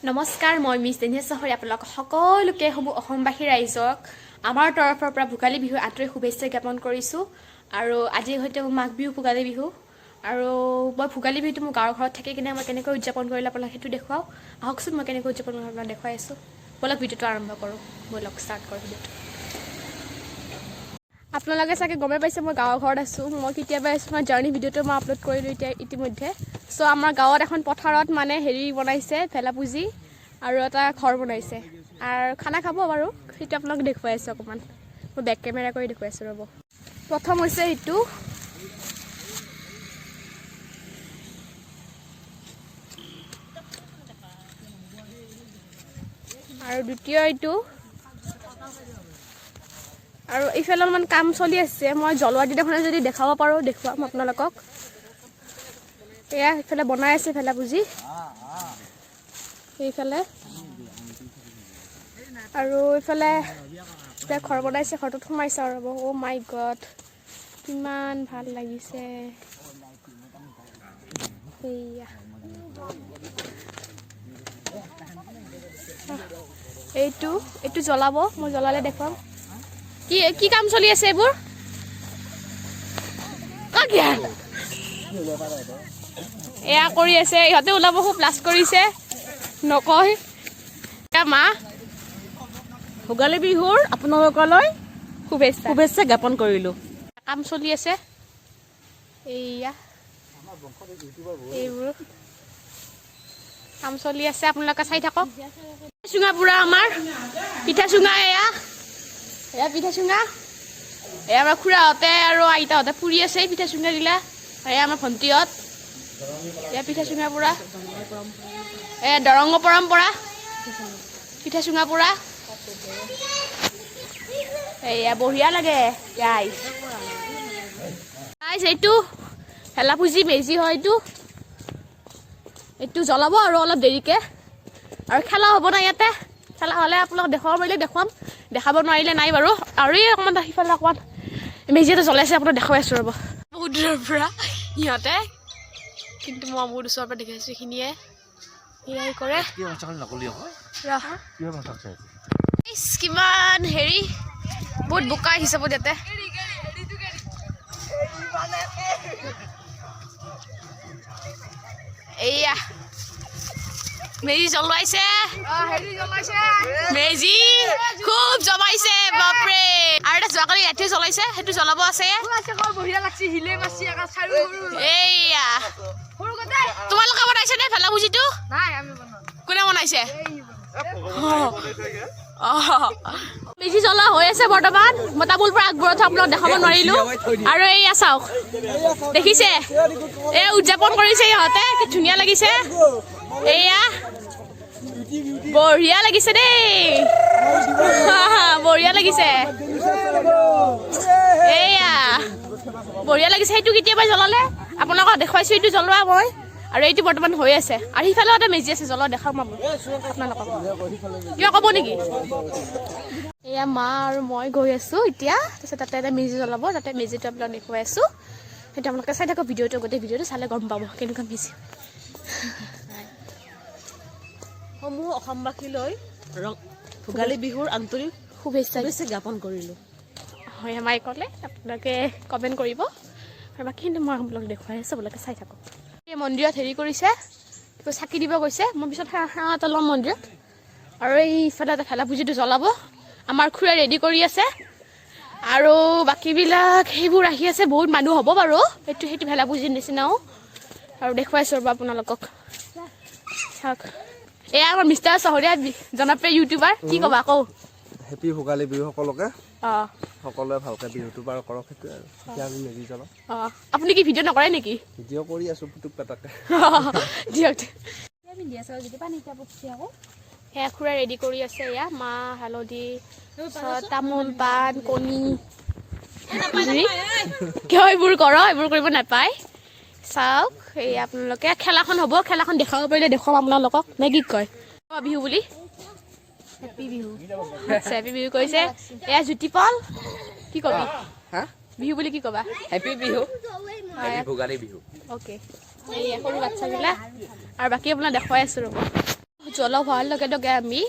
নমস্কাৰ মই মিছ দেনিয়া চহৰী আপোনালোক সকলোকে অসমবাসী ৰাইজক আমাৰ তৰফৰ পৰা ভোগালী বিহু আন্তৰিক শুভেচ্ছা জ্ঞাপন কৰিছোঁ আৰু আজি হয়তো মাঘ বিহু ভোগালী বিহু আৰু মই ভোগালী বিহুটো মোৰ গাঁৱৰ ঘৰত থাকি কিনে মই কেনেকৈ উদযাপন কৰিলে আপোনাক সেইটো দেখুৱাওঁ আহকচোন মই কেনেকৈ উদযাপন কৰি আপোনাক দেখুৱাই আছোঁ বলক ভিডিঅ'টো আৰম্ভ কৰোঁ বলক ষ্টাৰ্ট কৰোঁ ভিডিঅ'টো আপোনালোকে চাগে গমেই পাইছে মই গাঁৱৰ ঘৰত আছোঁ মই কেতিয়াবা মই জাৰ্ণি ভিডিঅ'টো মই আপলোড কৰিলোঁ এতিয়া ইতিমধ্যে চ' আমাৰ গাঁৱত এখন পথাৰত মানে হেৰি বনাইছে ভেলাপুজি আৰু এটা ঘৰ বনাইছে আৰু খানা খাব বাৰু সেইটো আপোনালোক দেখুৱাই আছোঁ অকণমান মই বেক কেমেৰা কৰি দেখুৱাই আছোঁ ৰ'ব প্ৰথম হৈছে এইটো আৰু দ্বিতীয় এইটো আৰু এইফালে অলপমান কাম চলি আছে মই জ্বলোৱা দিনাখনে যদি দেখাব পাৰোঁ দেখুৱাম আপোনালোকক এয়া এইফালে বনাই আছে ভেলাপুজি এইফালে আৰু এইফালে এতিয়া ঘৰ বনাইছে ঘৰটোত সোমাইছে আৰু ৰ'ব অ' মাই গড কিমান ভাল লাগিছে এইয়া এইটো জ্বলাব মই জ্বলালে দেখুৱাম কি কাম চলি আছে এইবোৰ এয়া কৰি আছে ইহঁতে ওলাব খুব লাজ কৰিছে নকয় মা ভোগালী বিহুৰ আপোনালোকলৈ শুভেচ্ছা জ্ঞাপন কৰিলোঁ কাম চলি আছে এইয়া এইবোৰ কাম চলি আছে আপোনালোকে চাই থাকক চুঙা পুৰা আমাৰ পিঠা চুঙা এয়া পিঠা চুঙা এয়া আমাৰ খুৰাহঁতে আৰু আইতাহঁতে পুৰি আছে পিঠা চুঙা দিলা এয়া আমাৰ ভণ্টিহঁত এয়া পিঠা চুঙা পুৰা এয়া দৰংগ পৰম্পৰা পিঠা চুঙা পুৰা এয়া বঢ়িয়া লাগে গাইজ এইটো ভেলাপুজি মেজি হয় এইটো জ্বলাব আৰু অলপ দেৰিকে আৰু খেলা হ'ব না ইয়াতে খেলা হ'লে আপোনালোক দেখুৱাব পাৰিলে দেখুৱাম দেখাব নোৱাৰিলে নাই বাৰু আৰু এই অকণমান সিফালে অকণমান মেজি এটা জ্বলাইছে আপোনাক দেখুৱাই আছোঁ ৰ'ব বহুত দূৰৰ পৰা সিহঁতে কিন্তু মই বহুত ওচৰৰ পৰা দেখি আছোঁ এইখিনিয়ে এয়াই কৰে কিমান হেৰি বহুত বোকা হিচাপত ইয়াতে এইয়া মেজি জ্বলাইছে মেজি খুব জ্বলাইছে বাপৰে আৰু এটা যোৱাকালি ৰাতি জ্বলাইছে সেইটো জ্বলাব আছে এইয়া তোমালোকে বনাইছে নে ভেলাপুজিটো কোনে বনাইছে মেজি জ্বলা হৈ আছে বৰ্তমান মতাবুল পৰা আগবোৰত আপোনাক দেখাব নোৱাৰিলো আৰু এইয়া চাওক দেখিছে এই উদযাপন কৰিছে ইহঁতে কি ধুনীয়া লাগিছে এইয়া বঢ়িয়া লাগিছে দেই বঢ়িয়া লাগিছে এইয়া বঢ়িয়া লাগিছে সেইটো কেতিয়াবা জ্বলালে আপোনালোকক দেখুৱাইছো এইটো জ্বলোৱা মই আৰু এইটো বৰ্তমান হৈ আছে আৰু সিফালেও এটা মেজি আছে জ্বলোৱা দেখাম আপোনালোকক কিবা ক'ব নেকি এয়া মা আৰু মই গৈ আছোঁ এতিয়া তাৰপিছত তাতে এটা মেজি জ্বলাব তাতে মেজিটো আপোনালোক দেখুৱাই আছোঁ সেইটো আপোনালোকে চাই থাকক ভিডিঅ'টো গোটেই ভিডিঅ'টো চালে গম পাব কেনেকুৱা মেজি সমূহ অসমবাসীলৈ ভোগালী বিহুৰ আন্তৰিক শুভেচ্ছা জ্ঞাপন কৰিলোঁ হয় আমাৰ ক'লে আপোনালোকে কমেণ্ট কৰিব আৰু বাকীখিনি মই আপোনালোক দেখুৱাই আছোঁ আপোনালোকে চাই থাকক এই মন্দিৰত হেৰি কৰিছে চাকি দিব গৈছে মই পিছত এটা ল'ম মন্দিৰত আৰু এইফালে এটা ভেলাপুজিটো জ্বলাব আমাৰ খুৰা ৰেডি কৰি আছে আৰু বাকীবিলাক সেইবোৰ আহি আছে বহুত মানুহ হ'ব বাৰু সেইটো ভেলাপুজিৰ নিচিনাও আৰু দেখুৱাইছোঁ ৰ'ব আপোনালোকক চাওক এয়া আমাৰ মিষ্টাৰ চহৰীয়া জনপ্ৰিয় ইউটিউবাৰ কি ক'বা আকৌ হেপী ভোগালী বিহু সকলোকে অঁ সকলোৱে ভালকৈ বিহুটো পাৰ কৰক সেইটোৱে আৰু এতিয়া আমি মেজি জ্বলাওঁ অঁ আপুনি কি ভিডিঅ' নকৰে নেকি ভিডিঅ' কৰি আছোঁ পুটুক পেটাকে দিয়ক সেয়া খুৰা ৰেডি কৰি আছে এয়া মাহ হালধি তামোল পাণ কণী কিয় এইবোৰ কৰ এইবোৰ কৰিব নাপায় চাওক এই আপোনালোকে খেলাখন হ'ব খেলাখন দেখাব পাৰিলে দেখুৱাম আপোনালোকক নে কি কয় বিহু বুলি হেপী বিহু আচ্ছা হেপী বিহু কৈছে এয়া জ্যোতিপল কি কবি বিহু বুলি কি কবা happy Bihu happy Bhogali Bihu okay এই সৰু বাচ্চাবিলাক আৰু বাকী আপোনাক দেখুৱাই আছোঁ ৰ'ব অলপ হোৱাৰ লগে লগে আমি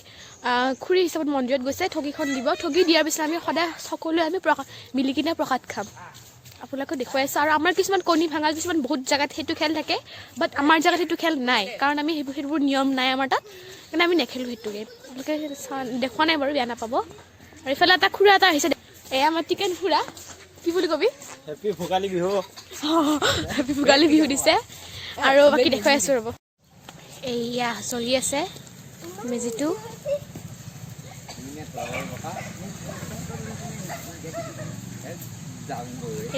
খুৰী হিচাপত মন্দিৰত গৈছে ঠগীখন দিব ঠগী দিয়াৰ পিছত আমি সদায় সকলোৱে আমি মিলি কিনে প্ৰসাদ খাম আপোনালোকক দেখুৱাই আছোঁ আৰু আমাৰ কিছুমান কণী ভাঙা কিছুমান বহুত জেগাত সেইটো খেল থাকে বাট আমাৰ জেগাত সেইটো খেল নাই কাৰণ আমি সেইবোৰ নিয়ম নাই আমাৰ তাত সেইকাৰণে আমি নেখেলোঁ সেইটো গেম আপোনালোকে দেখুওৱা নাই বাৰু বেয়া নাপাব আৰু ইফালে এটা খুৰা এটা আহিছে এয়া আমাৰ টিকেন খুৰা কি বুলি কবি হেপী ভোগালী বিহু হেপী ভোগালী বিহু দিছে আৰু বাকী দেখুৱাই আছোঁ ৰ'ব এয়া চলি আছে মেজিটো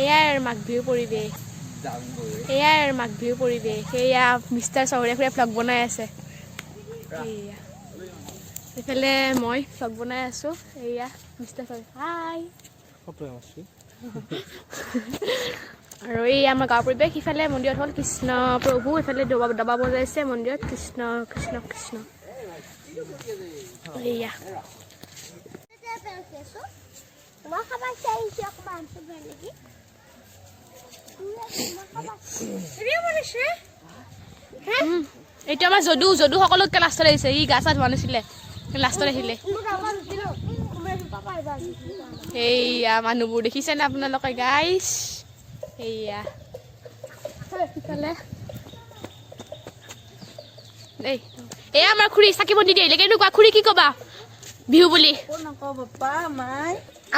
এয়াৰ মাঘ বিহুৰ পৰিৱেশ এয়াৰ মাঘ বিহুৰ পৰিৱেশ সেয়া মিষ্টাৰ চহৰীয়া খুৰীয়ে ভ্লগ বনাই আছে এয়া এইফালে মই ভ্লগ বনাই আছোঁ এয়া মিষ্টাৰ চহৰীয়া হাই আৰু এই আমাৰ গাঁৱৰ পৰিৱেশ সিফালে মন্দিৰত হ'ল কৃষ্ণ প্ৰভু এইফালে দবা বজাইছে মন্দিৰত কৃষ্ণ কৃষ্ণ কৃষ্ণ এয়া এইটো আমাৰ যদু সকলোকে লাষ্টত আহিছে ই গা চা ধোৱা নাছিলে লাষ্টত আহিলে এইয়া মানুহবোৰ দেখিছেনে আপোনালোকে গাইছ এইয়া এয়া আমাৰ খুৰী চাকি বন্তি দিয়ে কেনেকুৱা খুৰী কি ক'বা বিহু বুলি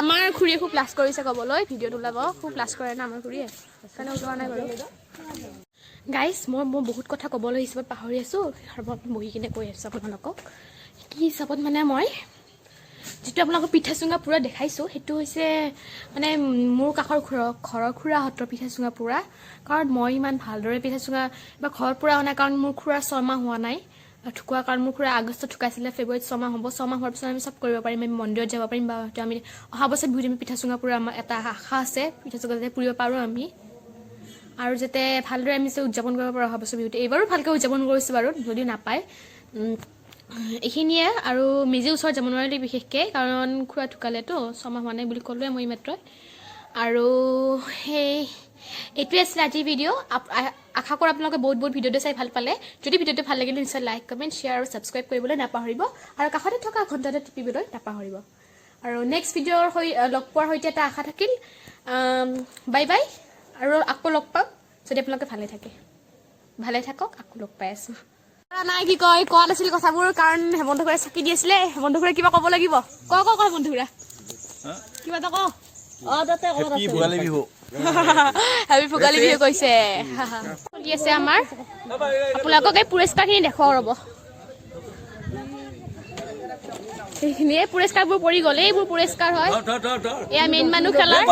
আমাৰ খুৰীয়ে খুব লাজ কৰিছে ক'বলৈ ভিডিঅ'ত ওলাব খুব লাজ কৰে না আমাৰ খুৰীয়ে সেইকাৰণে ওলোৱা নাই বাৰু গাইছ মই বহুত কথা ক'বলৈ হিচাপত পাহৰি আছোঁ আৰু মই বহি কিনে কৈ আছোঁ আপোনালোকক কি হিচাপত মানে মই যিটো আপোনালোকক পিঠা চুঙা পুৰা দেখাইছোঁ সেইটো হৈছে মানে মোৰ কাষৰ ঘৰৰ খুৰাহঁতৰ পিঠা চুঙা পুৰা কাৰণ মই ইমান ভালদৰে পিঠা চুঙা বা ঘৰত পুৰা হোৱা নাই কাৰণ মোৰ খুৰা 6 মাহ হোৱা নাই ঠুকুৱা কাৰণ মোৰ খুৰা আগষ্টত ঠুকাইছিলে ফেব্ৰুৱাৰীত 6 মাহ হ'ব 6 মাহ হোৱাৰ পিছত আমি চব কৰিব পাৰিম আমি মন্দিৰত যাব পাৰিম বা আমি অহা বছৰ বিহুত আমি পিঠা চুঙা পুৰা আমাৰ এটা আশা আছে পিঠা চুঙা যাতে পুৰিব পাৰোঁ আমি আৰু যাতে ভালদৰে আমি উদযাপন কৰিব পাৰোঁ অহা বছৰ বিহুত এইবাৰো ভালকৈ উদযাপন কৰিছোঁ বাৰু যদিও নাপায় এইখিনিয়ে আৰু মেজি ওচৰত যাব নোৱাৰিলে বিশেষকৈ কাৰণ খুৰা ঢুকালেতো 6 মাহ হোৱা নাই বুলি ক'লোৱে মই মাত্ৰ আৰু সেই এইটোৱে আছিলে আজিৰ ভিডিঅ' আশা কৰোঁ আপোনালোকে বহুত ভিডিঅ'টো চাই ভাল পালে যদি ভিডিঅ'টো ভাল লাগিলে নিশ্চয় লাইক কমেণ্ট শ্বেয়াৰ আৰু ছাবস্ক্ৰাইব কৰিবলৈ নাপাহৰিব আৰু কাষতে থকা ঘণ্টাটো টিপিবলৈ নাপাহৰিব আৰু নেক্সট ভিডিঅ'ৰ লগ পোৱাৰ সৈতে এটা আশা থাকিল বাই বাই আৰু আকৌ লগ পাম যদি আপোনালোকে ভালে থাকক আকৌ লগ পাই আছোঁ নাই কি কয় কোৱা নাছিল কথাবোৰ কাৰণ হেমন্ত খুৰাই চাকি দি আছিলে হেমন্ত খুৰাই কিবা ক'ব লাগিব ক হেমন্ত খুৰা কিবা এটা হেপী ভোগালী বিহু হেপী ভোগালী বিহু কৈছে চলি আছে আমাৰ আপোনালোকক এই পুৰস্কাৰখিনি দেখুৱাওঁ ৰ'ব সেইখিনিয়ে পুৰস্কাৰবোৰ পৰি গ'ল এইবোৰ পুৰস্কাৰ হয় এয়া মেইন মানুহ খেলাৰ